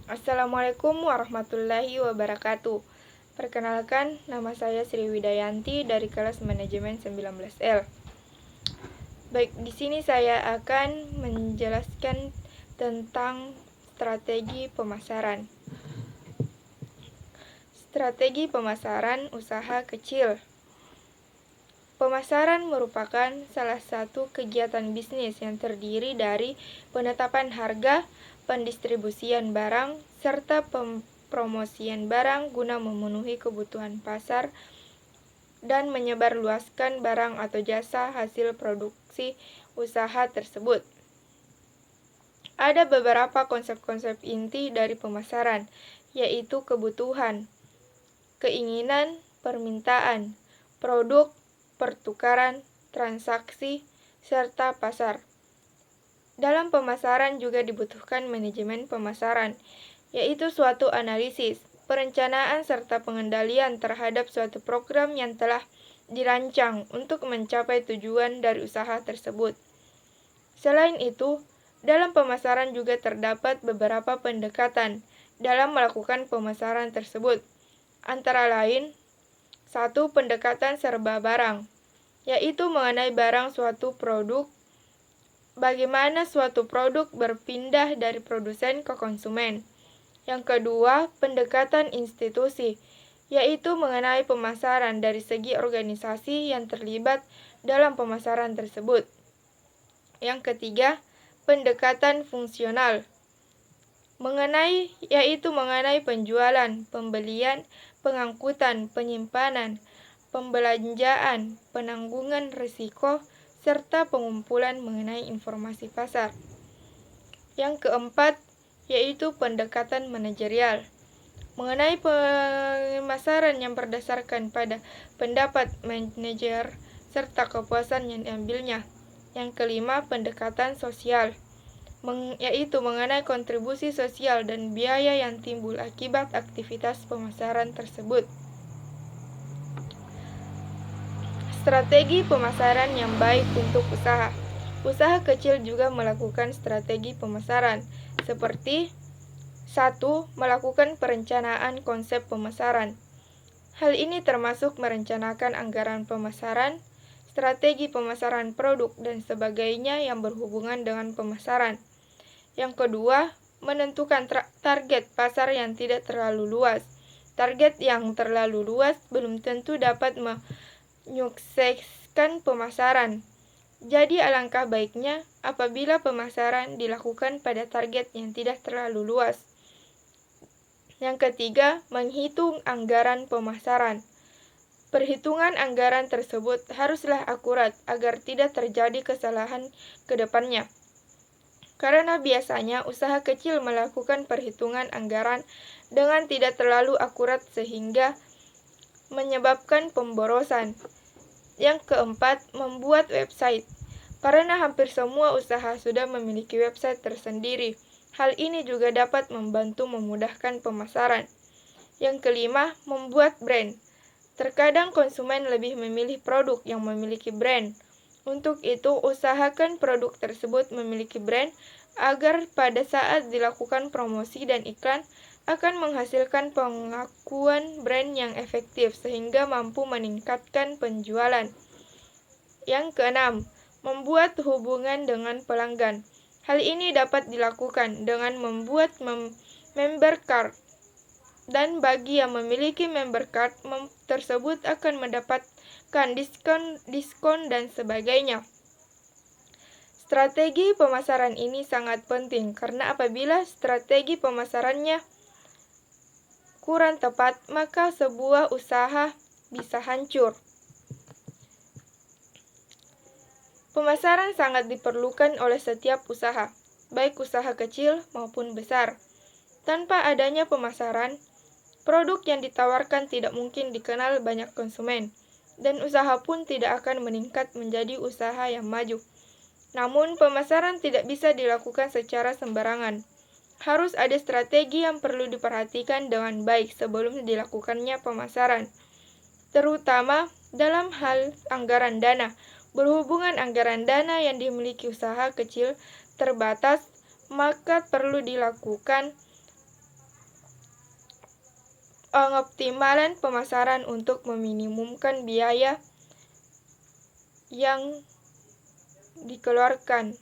Assalamualaikum warahmatullahi wabarakatuh. Perkenalkan, nama saya Sri Widayanti dari kelas manajemen 19L. Baik, di sini saya akan menjelaskan tentang strategi pemasaran. Strategi pemasaran usaha kecil. Pemasaran merupakan salah satu kegiatan bisnis yang terdiri dari penetapan harga, pendistribusian barang, serta pempromosian barang guna memenuhi kebutuhan pasar dan menyebarluaskan barang atau jasa hasil produksi usaha tersebut. Ada beberapa konsep-konsep inti dari pemasaran, yaitu kebutuhan, keinginan, permintaan, produk, pertukaran, transaksi, serta pasar. Dalam pemasaran juga dibutuhkan manajemen pemasaran, yaitu suatu analisis, perencanaan, serta pengendalian terhadap suatu program yang telah dirancang untuk mencapai tujuan dari usaha tersebut. Selain itu, dalam pemasaran juga terdapat beberapa pendekatan dalam melakukan pemasaran tersebut. Antara lain, 1. Pendekatan serba barang, yaitu mengenai barang suatu produk, bagaimana suatu produk berpindah dari produsen ke konsumen. Yang kedua, pendekatan institusi, yaitu mengenai pemasaran dari segi organisasi yang terlibat dalam pemasaran tersebut. Yang ketiga, pendekatan fungsional, yaitu mengenai penjualan, pembelian, pengangkutan, penyimpanan, pembelanjaan, penanggungan risiko, serta pengumpulan mengenai informasi pasar. Yang keempat, yaitu pendekatan manajerial, mengenai pemasaran yang berdasarkan pada pendapat manajer serta kepuasan yang diambilnya. Yang kelima, pendekatan sosial, yaitu mengenai kontribusi sosial dan biaya yang timbul akibat aktivitas pemasaran tersebut. Strategi pemasaran yang baik untuk usaha. Usaha kecil juga melakukan strategi pemasaran, seperti 1. Melakukan perencanaan konsep pemasaran. Hal ini termasuk merencanakan anggaran pemasaran, strategi pemasaran produk, dan sebagainya yang berhubungan dengan pemasaran. Yang kedua, menentukan target pasar yang tidak terlalu luas. Target yang terlalu luas belum tentu dapat menyukseskan pemasaran. Jadi alangkah baiknya apabila pemasaran dilakukan pada target yang tidak terlalu luas. Yang ketiga, menghitung anggaran pemasaran. Perhitungan anggaran tersebut haruslah akurat agar tidak terjadi kesalahan ke depannya. Karena biasanya usaha kecil melakukan perhitungan anggaran dengan tidak terlalu akurat sehingga menyebabkan pemborosan. Yang keempat, membuat website. Karena hampir semua usaha sudah memiliki website tersendiri, hal ini juga dapat membantu memudahkan pemasaran. Yang kelima, membuat brand. Terkadang konsumen lebih memilih produk yang memiliki brand. Untuk itu, usahakan produk tersebut memiliki brand agar pada saat dilakukan promosi dan iklan akan menghasilkan pengakuan brand yang efektif sehingga mampu meningkatkan penjualan. Yang keenam, membuat hubungan dengan pelanggan. Hal ini dapat dilakukan dengan membuat member card. Dan bagi yang memiliki member card tersebut akan mendapatkan diskon dan sebagainya. Strategi pemasaran ini sangat penting karena apabila strategi pemasarannya kurang tepat, maka sebuah usaha bisa hancur. Pemasaran sangat diperlukan oleh setiap usaha, baik usaha kecil maupun besar. Tanpa adanya pemasaran, produk yang ditawarkan tidak mungkin dikenal banyak konsumen, dan usaha pun tidak akan meningkat menjadi usaha yang maju. Namun, pemasaran tidak bisa dilakukan secara sembarangan. Harus ada strategi yang perlu diperhatikan dengan baik sebelum dilakukannya pemasaran, terutama dalam hal anggaran dana. Berhubungan anggaran dana yang dimiliki usaha kecil terbatas, maka perlu dilakukan pengoptimalan pemasaran untuk meminimumkan biaya yang dikeluarkan.